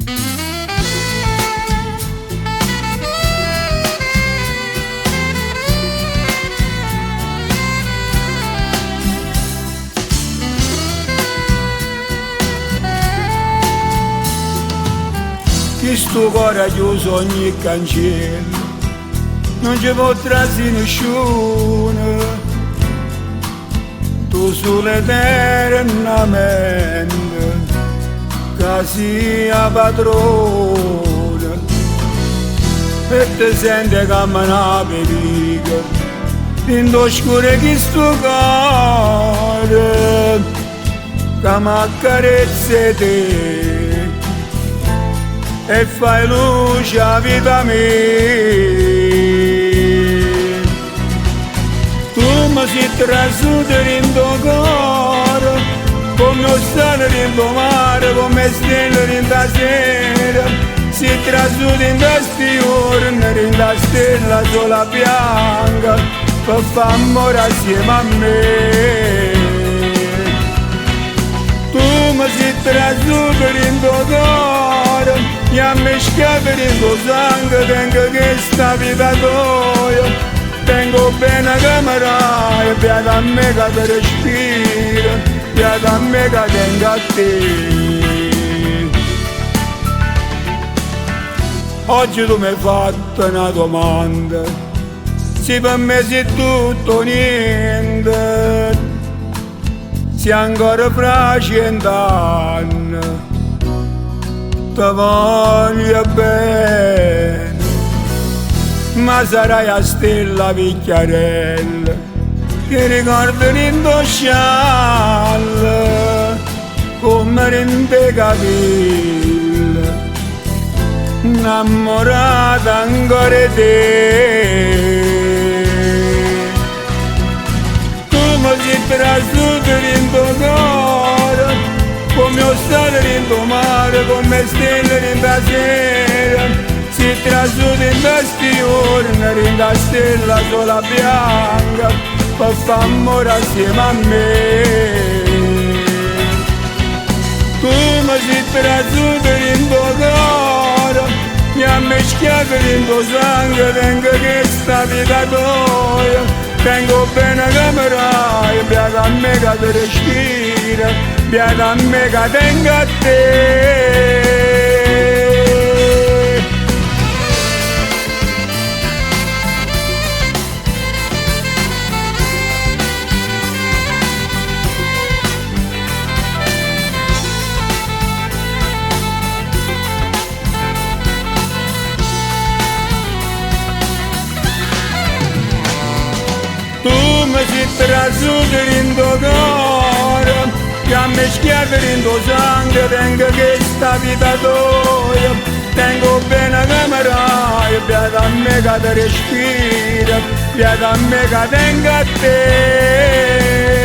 Chi sto cuore chiuso ogni cancello, non ci potrà nessuno, tu sole eternamente, che sia padrone, e ti senti come una perica, in oscuro chi sto cuore, che mi accarezza te, e fai luce a vita mia. Tu mi sei trasuto in tuo cuore, come lo stare in tuo mare, come stelle in ta sera. Si trasuto in questi giorni, in ta stella sola bianca, per fare amore assieme a me. Tu mi sei trasuto in tuo cuore, e a me schiavi in tuo sangue, tengo questa vita tua, tengo bene che mi dai, piace a me che ti respiro, piace a me che tengo a te. Oggi tu mi hai fatto una domanda, se per me sei tutto o niente, se ancora fra 100 anni ti voglio bene, ma sarai a stella picchiarella che ricordo in tuo scialle come in te capelli, innamorata ancora di te. Tu mi sei trasuto in tuo cuore, come lo stare in tuo mare, come stelle in ta sera. Si trasuto in questi giorni, in ta stella sola bianca, per fare amore assieme a me. Tu mi sei trasuto in tuo cuore, e a me schiavi in tuo sangue, tengo questa vita tua, tengo bene che mi dai, piace a me che ti respira, piace a me che tengo a te. Tu mi sei trasuto in tuo cuore, che a me schiavi in tuo sangue, tengo questa vita tua, tengo bene che mi dai, piace a me che ti respira, piace a me che tengo a te.